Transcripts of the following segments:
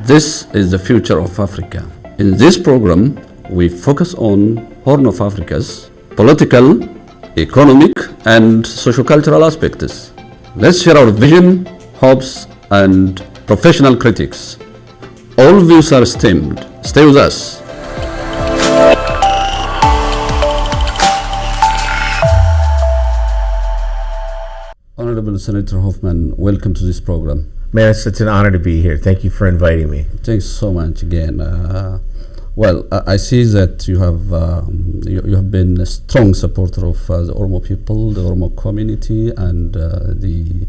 This is the future of Africa. In this program, we focus on Horn of Africa's political, economic, and socio-cultural aspects. Let's share our vision, hopes, and professional critics. All views are esteemed. Stay with us. Honorable Senator Hoffman, welcome to this program. Man, it's an honor to be here. Thank you for inviting me. Thanks so much again. I see that you have been a strong supporter of the Oromo people, the Oromo community, and the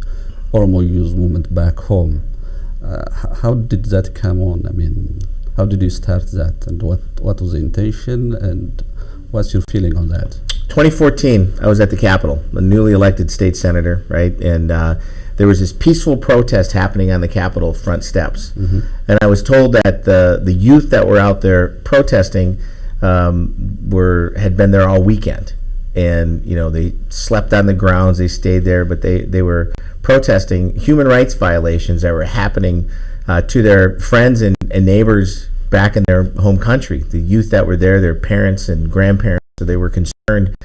Oromo youth movement back home. How did that come on? I mean, how did you start that, and what was the intention, and what's your feeling on that? 2014, I was at the Capitol, a newly elected state senator, right? And there was this peaceful protest happening on the Capitol front steps. Mm-hmm. And I was told that the youth that were out there protesting had been there all weekend. And, you know, they slept on the grounds, they stayed there, but they were protesting human rights violations that were happening to their friends and neighbors back in their home country. The youth that were there, their parents and grandparents, so they were concerned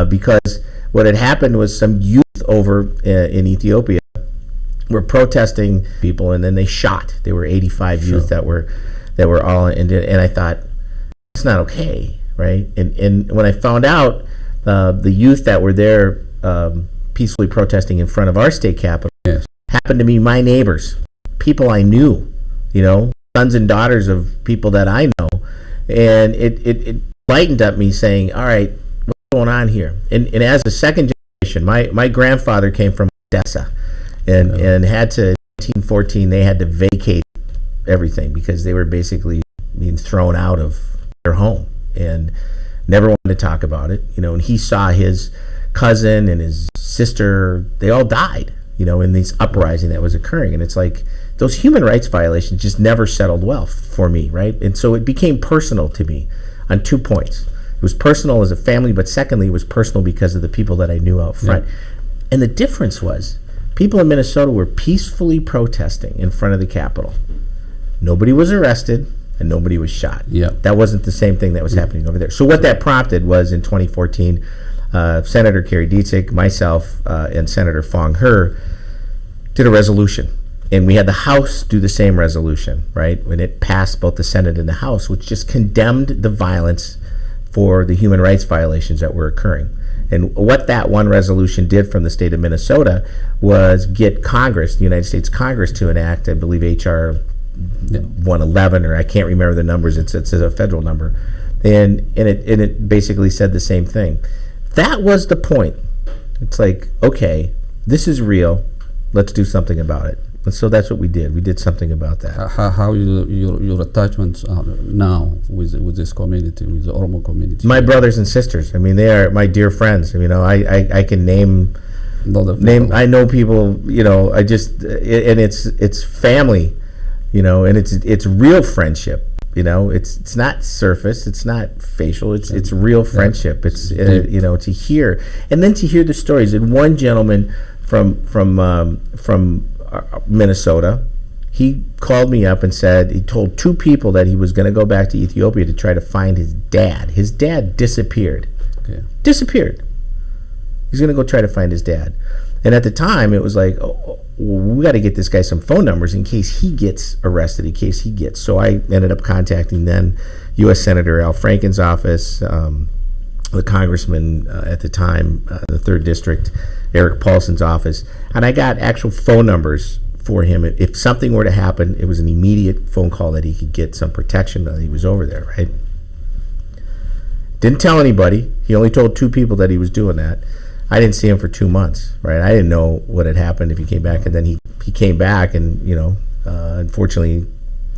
because what had happened was some youth over in Ethiopia were protesting people, and then they shot. There were 85 youth that were all in, and I thought, it's not okay, right? And when I found out the youth that were there peacefully protesting in front of our state capitol happened to be my neighbors, people I knew, you know, sons and daughters of people that I know, and it lightened up me saying, all right, what's going on here? And as a second generation, my grandfather came from Odessa, and had to, in 1914, they had to vacate everything because they were basically being thrown out of their home and never wanted to talk about it, you know. And he saw his cousin and his sister, they all died, you know, in this uprising that was occurring. And it's like those human rights violations just never settled well for me, right? And so it became personal to me on 2 points. It was personal as a family, but secondly, it was personal because of the people that I knew out front. Yeah. And the difference was, people in Minnesota were peacefully protesting in front of the Capitol. Nobody was arrested and nobody was shot. Yeah. That wasn't the same thing that was happening over there. So what that prompted was, in 2014, Senator Kerry Dietzig, myself, and Senator Fong He did a resolution. And we had the House do the same resolution, right? When it passed both the Senate and the House, which just condemned the violence for the human rights violations that were occurring. And what that one resolution did from the state of Minnesota was get Congress, the United States Congress, to enact, I believe, H.R. 111, or I can't remember the numbers, it's a federal number. And it basically said the same thing. That was the point. It's like, okay, this is real, let's do something about it. And so that's what we did. We did something about that. How your attachments are now with this community, with the Oromo community? My brothers and sisters. I mean, they are my dear friends. You know, I can name. I know people. You know, and it's family. You know, and it's real friendship. You know, it's not surface. It's not facial. It's real friendship. It's you know, to hear, and then to hear the stories. And one gentleman from Minnesota, he called me up and said he told 2 people that he was going to go back to Ethiopia to try to find his dad. His dad disappeared. Okay. Disappeared. He's going to go try to find his dad. And at the time, it was like, we got to get this guy some phone numbers in case he gets arrested, So I ended up contacting then U.S. Senator Al Franken's office, the congressman at the time, the 3rd District, Eric Paulson's office, and I got actual phone numbers for him. If something were to happen, it was an immediate phone call that he could get some protection that he was over there, right? Didn't tell anybody. He only told 2 people that he was doing that. I didn't see him for 2 months, right? I didn't know what had happened if he came back, and then he came back and, you know, unfortunately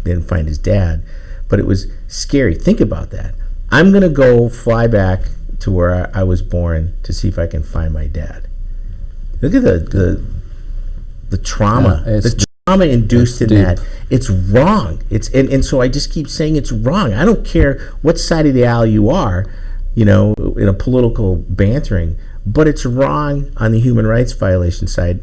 didn't find his dad. But it was scary. Think about that. I'm going to go fly back to where I was born to see if I can find my dad. Look at the trauma, the trauma induced in that. It's wrong. And so I just keep saying it's wrong. I don't care what side of the aisle you are, you know, in a political bantering, but it's wrong on the human rights violation side.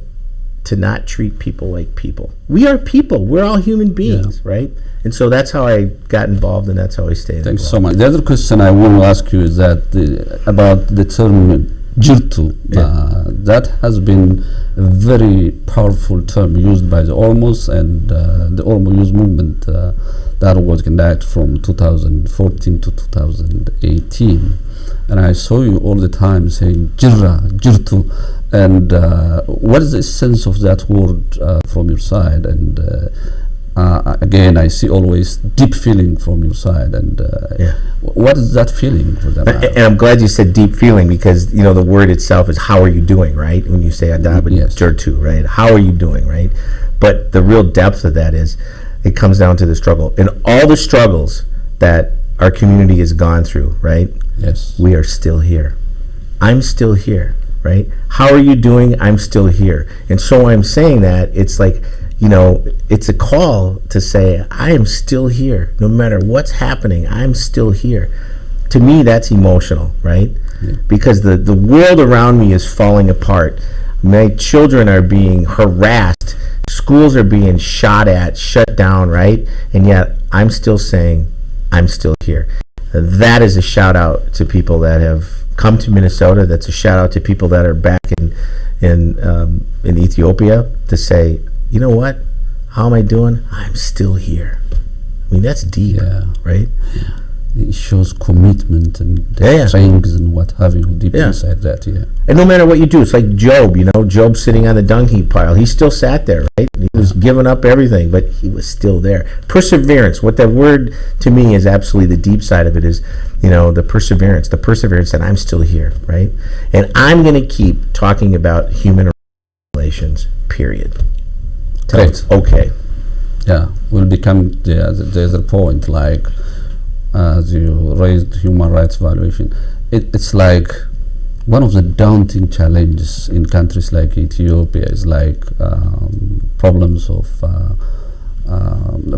to not treat people like people. We are people. We're all human beings, right? And so that's how I got involved, and that's how I stayed Thanks involved. so much. The other question I want to ask you is that about the term jirtu. That has been a very powerful term used by the Oromos and the Oromo youth movement that was conducted from 2014 to 2018. And I saw you all the time saying jirra, jirtu. And what is the sense of that word from your side? And again, I see always deep feeling from your side. And what is that feeling for them? And I'm glad you said deep feeling, because you know the word itself is how are you doing, right? When you say adab jirtu, right? How are you doing, right? But the real depth of that is, it comes down to the struggle. And all the struggles that our community has gone through, right? Yes. We are still here. I'm still here, right? How are you doing? I'm still here. And so I'm saying that it's like, you know, it's a call to say, I am still here. No matter what's happening, I'm still here. To me, that's emotional, right? Yeah. Because the world around me is falling apart. My children are being harassed. Schools are being shot at, shut down, right? And yet I'm still saying, I'm still here. That is a shout out to people that have come to Minnesota. That's a shout out to people that are back in Ethiopia to say, you know what? How am I doing? I'm still here. I mean, that's deep, right? Yeah. It shows commitment and strength and what have you deep inside that, And no matter what you do, it's like Job, you know, Job sitting on the dung heap pile. He still sat there, right? He was giving up everything, but he was still there. Perseverance, what that word to me is absolutely the deep side of it is, you know, the perseverance that I'm still here, right? And I'm going to keep talking about human relations, period. Great. Okay. Yeah, will become the other point, like, as you raised human rights valuation, it's like one of the daunting challenges in countries like Ethiopia is like problems of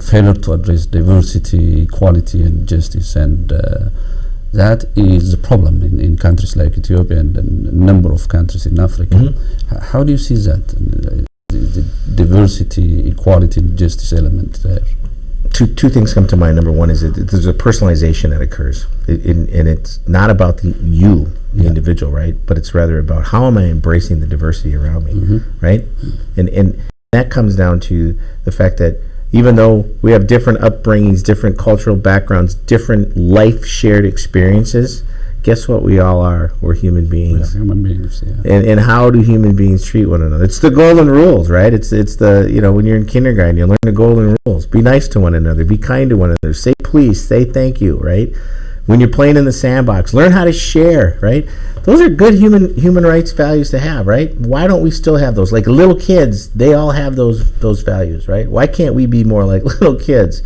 failure to address diversity, equality, and justice, and that is a problem in countries like Ethiopia and a number of countries in Africa. Mm-hmm. How do you see that, the diversity, equality, and justice element there? Two things come to mind. Number one is that there's a personalization that occurs, and it's not about the individual, right? But it's rather about how am I embracing the diversity around me, right? And that comes down to the fact that even though we have different upbringings, different cultural backgrounds, different life shared experiences, guess what we all are? We're human beings. Yeah, human beings, And how do human beings treat one another? It's the golden rules, right? It's the, you know, when you're in kindergarten, you learn the golden rules. Be nice to one another. Be kind to one another. Say please. Say thank you, right? When you're playing in the sandbox, learn how to share, right? Those are good human rights values to have, right? Why don't we still have those? Like little kids, they all have those values, right? Why can't we be more like little kids?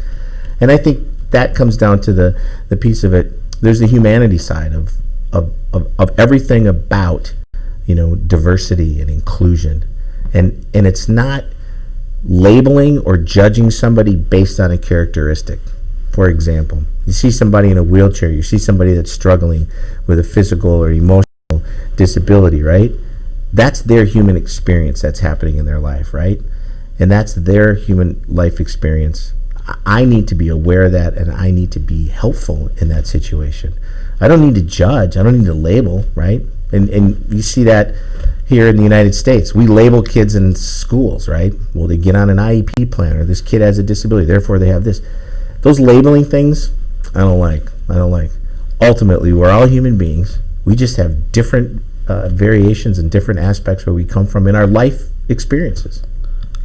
And I think that comes down to the piece of it. There's the humanity side of everything about, you know, diversity and inclusion, and it's not labeling or judging somebody based on a characteristic. For example, you see somebody in a wheelchair, you see somebody that's struggling with a physical or emotional disability, right? That's their human experience that's happening in their life, right? And that's their human life experience. I need to be aware of that, and I need to be helpful in that situation. I don't need to judge. I don't need to label, right? And you see that here in the United States. We label kids in schools, right? Well, they get on an IEP plan, or this kid has a disability, therefore they have this. Those labeling things, I don't like. Ultimately, we're all human beings. We just have different variations and different aspects where we come from in our life experiences.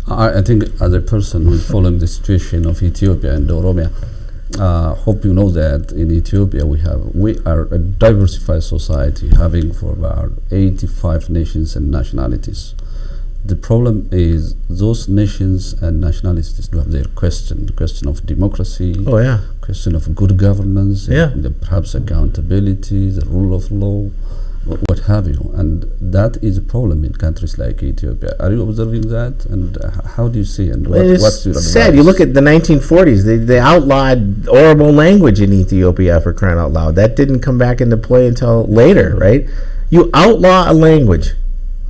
I think as a person who is following the situation of Ethiopia and Oromia, hope you know that in Ethiopia we are a diversified society, having for about 85 nations and nationalities. The problem is those nations and nationalities do have their the question of democracy, question of good governance, perhaps accountability, the rule of law, what have you, and that is a problem in countries like Ethiopia. Are you observing that, and how do you see it? And what's your advice? Sad. You look at the 1940s; they outlawed Oromo language in Ethiopia, for crying out loud. That didn't come back into play until later, right? You outlaw a language,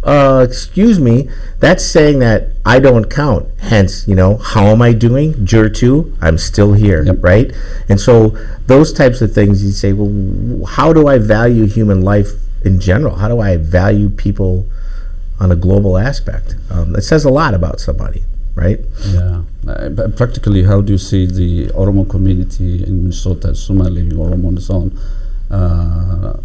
excuse me, that's saying that I don't count. Hence, how am I doing? Juror 2, I'm still here, Yep. right? And so those types of things, you say, well, how do I value human life in general? How do I value people on a global aspect? It says a lot about somebody, right? Yeah. But practically, how do you see the Oromo community in Minnesota, Somali, Oromo, and so on,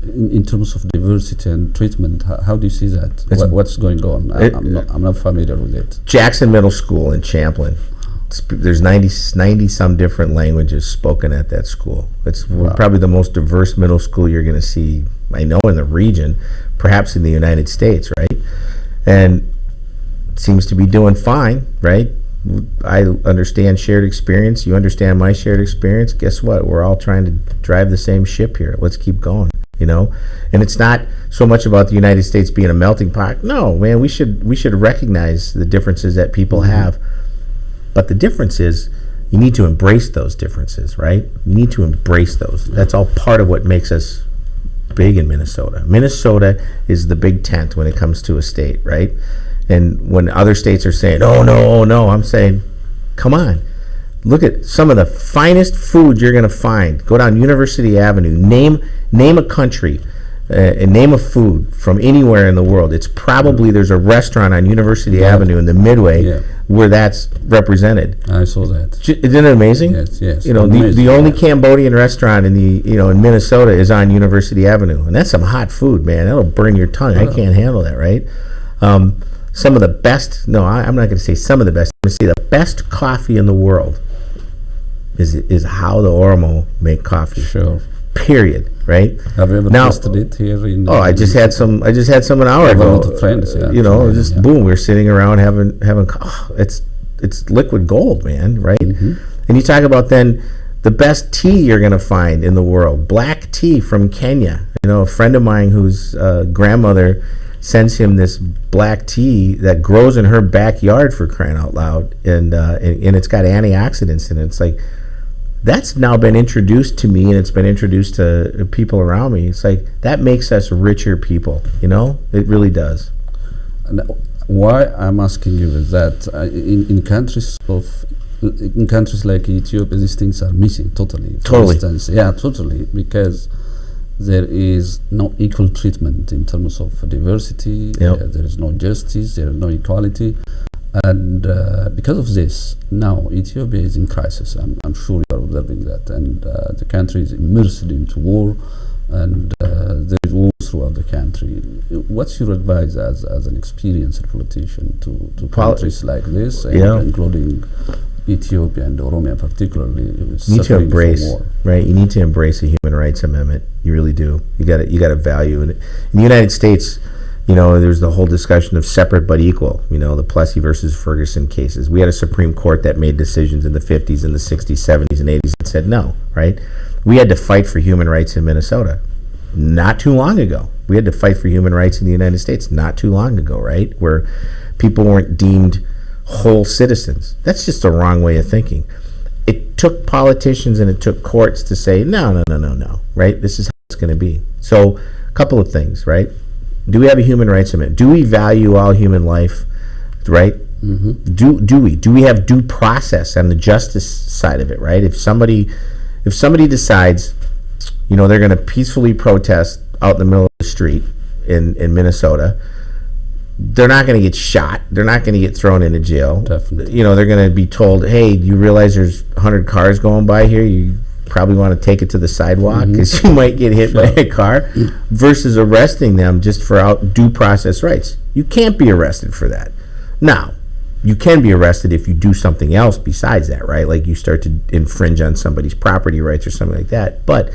in terms of diversity and treatment? How do you see that? What's going on? I'm not familiar with it. Jackson Middle School in Champlin. There's 90 some different languages spoken at that school. It's probably the most diverse middle school you're going to see, I know, in the region, perhaps in the United States, right? And it seems to be doing fine, right? I understand shared experience. You understand my shared experience. Guess what? We're all trying to drive the same ship here. Let's keep going. And it's not so much about the United States being a melting pot. No, man, we should recognize the differences that people have. But the difference is you need to embrace those differences, right? You need to embrace those. That's all part of what makes us big in Minnesota. Minnesota is the big tent when it comes to a state, right? And when other states are saying, oh no, I'm saying, come on. Look at some of the finest food you're going to find. Go down University Avenue. Name a country and name a food from anywhere in the world. It's probably there's a restaurant on University Avenue in the Midway where that's represented. I saw that. Isn't it amazing? Yes. The only Cambodian restaurant in in Minnesota is on University Avenue, and that's some hot food, man. That'll burn your tongue. I can't handle that, right? Some of the best. No, I'm not going to say some of the best. I'm going to say the best coffee in the world is how the Oromo make coffee. Sure. Period. Right. Have you ever tasted it here in? I just had some an hour ago. With friends, boom. We're sitting around having. It's liquid gold, man. Right. Mm-hmm. And you talk about then the best tea you're going to find in the world, black tea from Kenya. A friend of mine whose grandmother sends him this black tea that grows in her backyard, for crying out loud, and it's got antioxidants in it. It's like, that's now been introduced to me, and it's been introduced to people around me. It's like, that makes us richer people, it really does. And why I'm asking you is that in countries like Ethiopia, these things are missing totally. For instance, totally, because there is no equal treatment in terms of diversity. There is no justice. There is no equality. And because of this, now Ethiopia is in crisis. I'm sure you are observing that. And the country is immersed into war, and there is war throughout the country. What's your advice as an experienced politician to countries like this, including Ethiopia and Oromia particularly? You need to embrace, right? You need to embrace a human rights amendment. You really do. You got to value it. In the United States, there's the whole discussion of separate but equal, the Plessy versus Ferguson cases. We had a Supreme Court that made decisions in the 50s and the 60s, 70s, and 80s that said no, right? We had to fight for human rights in Minnesota not too long ago. We had to fight for human rights in the United States not too long ago, right? Where people weren't deemed whole citizens. That's just a wrong way of thinking. It took politicians and it took courts to say, no, right? This is how it's going to be. So a couple of things, right? Do we have a human rights amendment? Do we value all human life, right? Mm-hmm. Do we have due process on the justice side of it, right? If somebody decides, they're going to peacefully protest out in the middle of the street in Minnesota, they're not going to get shot. They're not going to get thrown into jail. Definitely. They're going to be told, hey, do you realize there's 100 cars going by here? You probably want to take it to the sidewalk because you might get hit by a car, versus arresting them just for due process rights. You can't be arrested for that. Now, you can be arrested if you do something else besides that, right? Like you start to infringe on somebody's property rights or something like that. But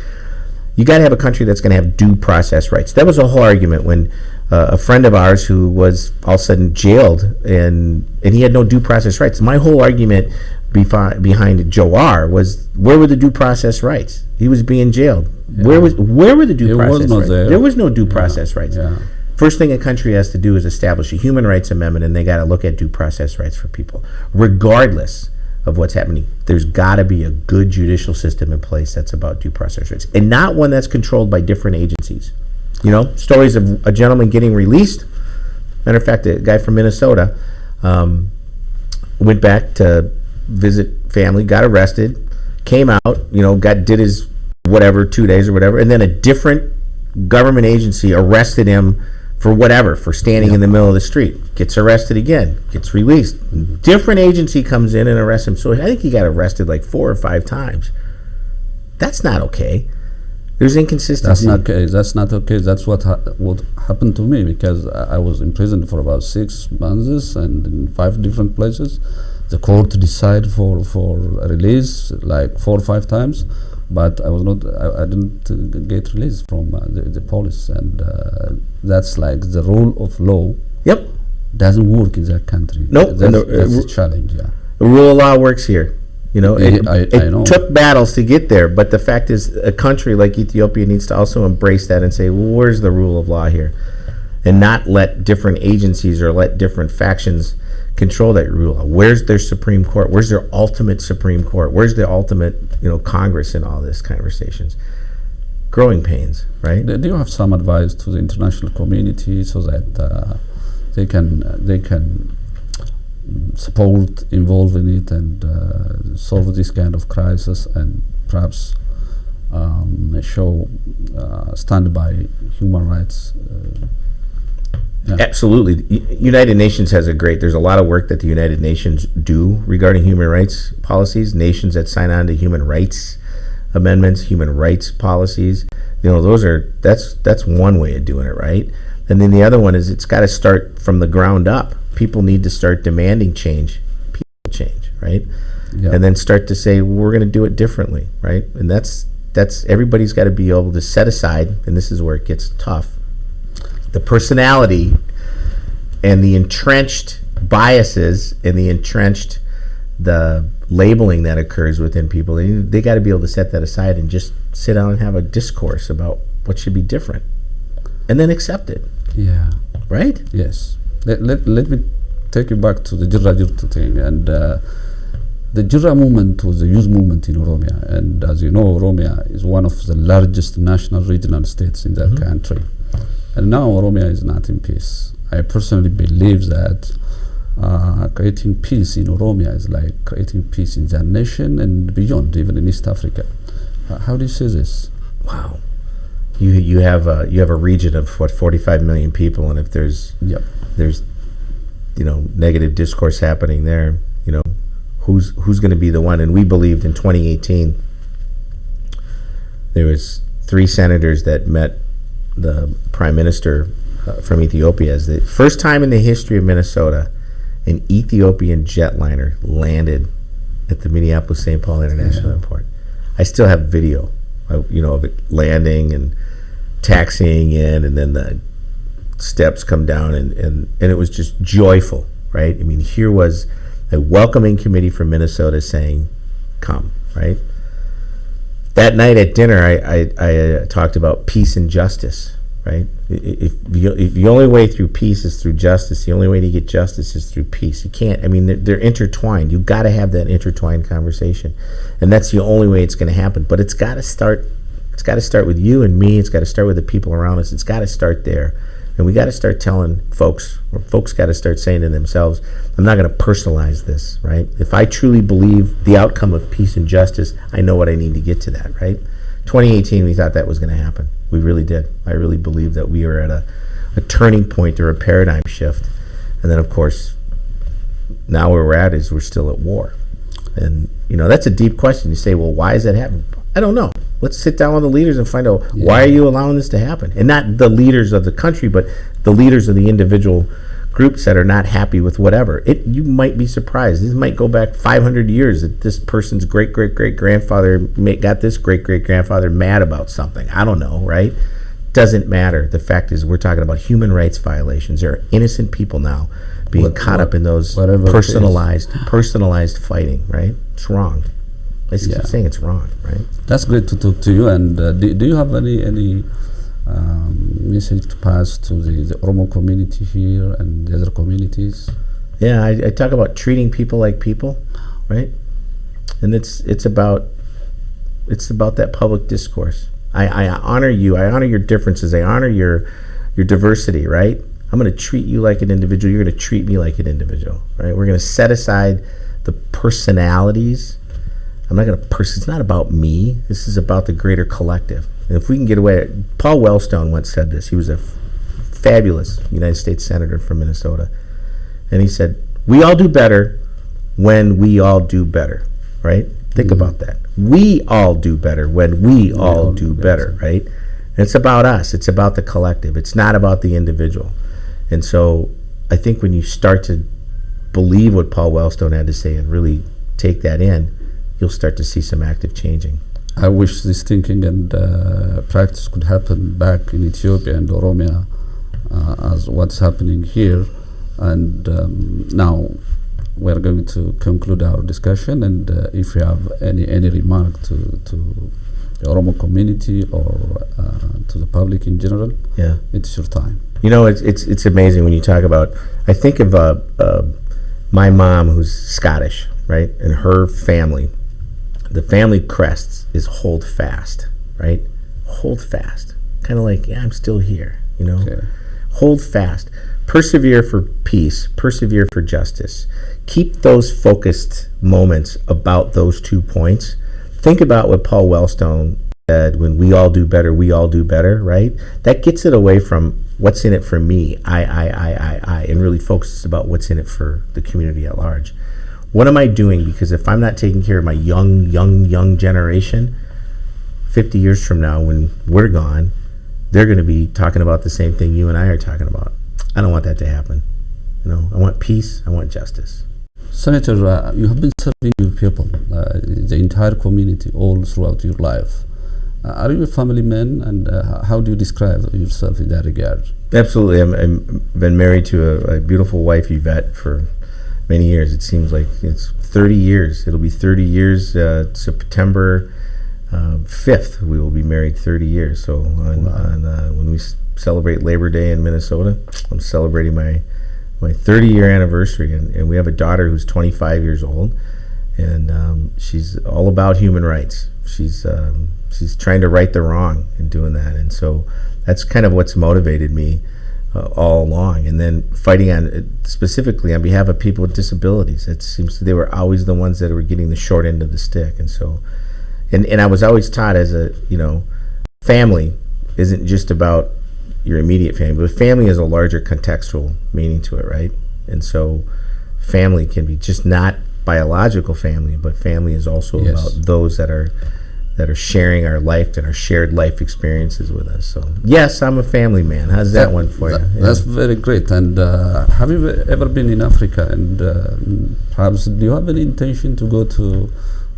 you got to have a country that's going to have due process rights. That was a whole argument when a friend of ours who was all of a sudden jailed and he had no due process rights. My whole argument behind Joar was, where were the due process rights? He was being jailed. Where were the due process rights? There was no due process rights. First thing a country has to do is establish a human rights amendment, and they got to look at due process rights for people, regardless of what's happening. There's got to be a good judicial system in place that's about due process rights, and not one that's controlled by different agencies. Stories of a gentleman getting released Matter of fact, a guy from Minnesota went back to visit family, got arrested, came out, did his whatever 2 days or whatever, and then a different government agency arrested him for standing in the middle of the street. Gets arrested again, gets released. Different agency comes in and arrests him. So I think he got arrested like 4 or 5 times. That's not okay. There's inconsistency. That's not okay. That's what happened to me, because I was in prison for about 6 months and in 5 different places. The court decided for a release like 4 or 5 times, but I didn't get released from the police, and that's like the rule of law. Yep. Doesn't work in that country. Nope. That's a challenge. Yeah. The rule of law works here. I know. It took battles to get there, but the fact is, a country like Ethiopia needs to also embrace that and say, well, where's the rule of law here? And not let different agencies or let different factions control that rule. Where's their Supreme Court? Where's their ultimate Supreme Court? Where's the ultimate, Congress in all this conversations? Growing pains, right? Do you have some advice to the international community so that they can support, involve in it, and solve this kind of crisis, and perhaps show stand by human rights? Yeah. Absolutely. United Nations has there's a lot of work that the United Nations do regarding human rights policies. Nations that sign on to human rights amendments, human rights policies, that's one way of doing it, right? And then the other one is, it's got to start from the ground up. People need to start demanding change, right? Yeah. And then start to say, well, we're going to do it differently, right? And that's everybody's got to be able to set aside, and this is where it gets tough, the personality and the entrenched biases and the labeling that occurs within people. They got to be able to set that aside and just sit down and have a discourse about what should be different, and then accept it. Yeah. Right? Yes. Let me take you back to the Jirra Jirtu thing. And the Jirra movement was a youth movement in Oromia. And as you know, Oromia is one of the largest national regional states in that country. And now Oromia is not in peace. I personally believe that creating peace in Oromia is like creating peace in the nation and beyond, even in East Africa. How do you see this? Wow. You have a region of 45 million people, and if there's negative discourse happening there, who's going to be the one? And we believed in 2018 there was 3 senators that met the prime minister from Ethiopia. As the first time in the history of Minnesota, an Ethiopian jetliner landed at the Minneapolis-St. Paul International Airport. I still have video, of it landing and taxiing in, and then the steps come down, and it was just joyful, right? I mean, here was a welcoming committee from Minnesota saying, come, right? That night at dinner, I talked about peace and justice, right? If the only way through peace is through justice, the only way to get justice is through peace. You can't, they're intertwined. You've got to have that intertwined conversation. And that's the only way it's going to happen. But it's got to start with you and me. It's got to start with the people around us. It's got to start there. And we got to start telling folks got to start saying to themselves, I'm not going to personalize this, right? If I truly believe the outcome of peace and justice, I know what I need to get to that, right? 2018, we thought that was going to happen. We really did. I really believe that we are at a turning point or a paradigm shift. And then, of course, now where we're at is we're still at war. And, that's a deep question. You say, well, why is that happening? I don't know. Let's sit down with the leaders and find out, why are you allowing this to happen? And not the leaders of the country, but the leaders of the individual groups that are not happy with whatever. You might be surprised. This might go back 500 years that this person's great-great-great-grandfather got this great-great-grandfather mad about something. I don't know, right? Doesn't matter. The fact is, we're talking about human rights violations. There are innocent people now being caught up in those personalized fighting, right? It's wrong. I just keep saying it's wrong, right? That's great to talk to you. And do you have any message to pass to the Oromo community here and the other communities? Yeah, I talk about treating people like people, right? And it's about that public discourse. I honor you. I honor your differences. I honor your diversity, right? I'm going to treat you like an individual. You're going to treat me like an individual, right? We're going to set aside the personalities. I'm not going to it's not about me. This is about the greater collective. And if we can get away, Paul Wellstone once said this. He was a fabulous United States Senator from Minnesota. And he said, we all do better when we all do better, right? Think about that. We all do better when we all do better, right? And it's about us. It's about the collective. It's not about the individual. And so I think when you start to believe what Paul Wellstone had to say and really take that in, you'll start to see some active changing. I wish this thinking and practice could happen back in Ethiopia and Oromia as what's happening here. And now we're going to conclude our discussion. And if you have any remark to the Oromo community or to the public in general, it's your time. You know, it's amazing when you talk about. I think of my mom, who's Scottish, right, and her family. The family crest is hold fast, right? Hold fast. Kind of like, I'm still here, you know? Okay. Hold fast. Persevere for peace. Persevere for justice. Keep those focused moments about those 2 points. Think about what Paul Wellstone said, when we all do better, right? That gets it away from what's in it for me, I, and really focuses about what's in it for the community at large. What am I doing? Because if I'm not taking care of my young generation, 50 years from now, when we're gone, they're going to be talking about the same thing you and I are talking about. I don't want that to happen. You know, I want peace. I want justice. Senator, you have been serving your people, the entire community, all throughout your life. Are you a family man, and how do you describe yourself in that regard? Absolutely. I've been married to a beautiful wife, Yvette, for many years. It seems like it's 30 years. It'll be 30 years. September 5th, we will be married 30 years. So when we celebrate Labor Day in Minnesota, I'm celebrating my 30-year anniversary, and we have a daughter who's 25 years old, and she's all about human rights. She's trying to right the wrong in doing that, and so that's kind of what's motivated me all along. And then fighting specifically on behalf of people with disabilities. It seems they were always the ones that were getting the short end of the stick, and so, and I was always taught as family isn't just about your immediate family, but family has a larger contextual meaning to it, right? And so family can be just not biological family, but family is also about those that are sharing our life and our shared life experiences with us. So yes, I'm a family man. How's that one for you? That's very great. And have you ever been in Africa? And perhaps do you have any intention to go to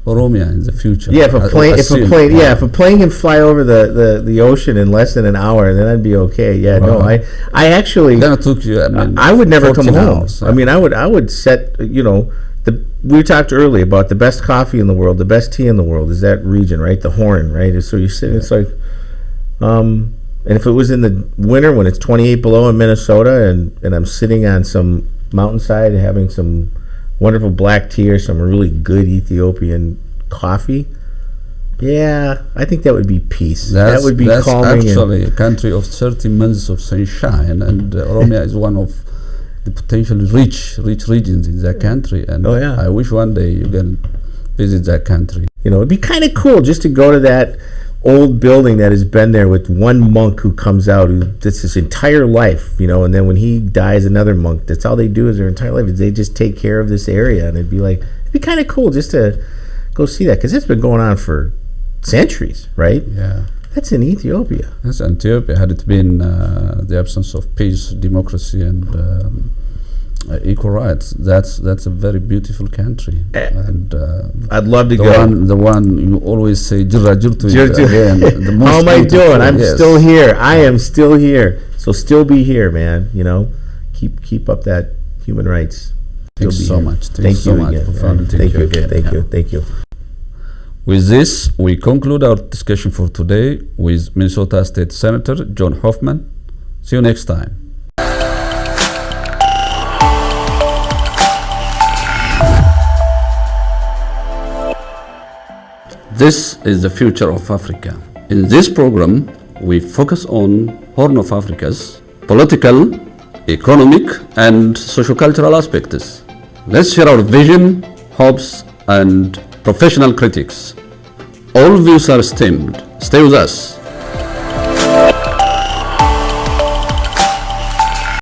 Oromia in the future? Yeah, if a plane can fly over the ocean in less than an hour, then I'd be okay. Yeah, no, I actually. Then it took you. I would never come home. Hours, I mean, I would set. We talked earlier about the best coffee in the world, the best tea in the world is that region, right? The Horn, right? So you're sitting. It's like, and if it was in the winter when it's 28 below in Minnesota, and I'm sitting on some mountainside having some wonderful black tea or some really good Ethiopian coffee, yeah, I think that would be peace. That would be calming. That's actually a country of 30 months of sunshine, and Oromia is one of the potentially rich regions in that country. And I wish one day you can visit that country. It'd be kind of cool just to go to that old building that has been there with one monk who comes out, that's his entire life, and then when he dies, another monk. That's all they do is their entire life. Is they just take care of this area, and it'd be kind of cool just to go see that, because it's been going on for centuries, right? Yeah. That's in Ethiopia. That's in Ethiopia. Had it been the absence of peace, democracy, and equal rights, that's a very beautiful country. And I'd love to go. The one you always say, "Jirra jirtu." How am I doing? I'm still here. I am still here. So still be here, man. Keep up that human rights. Thanks so much. Thank you again. Thank you. With this, we conclude our discussion for today with Minnesota State Senator John Hoffman. See you next time. This is the future of Africa. In this program, we focus on Horn of Africa's political, economic, and socio-cultural aspects. Let's share our vision, hopes, and professional critics. All views are stemmed. Stay with us.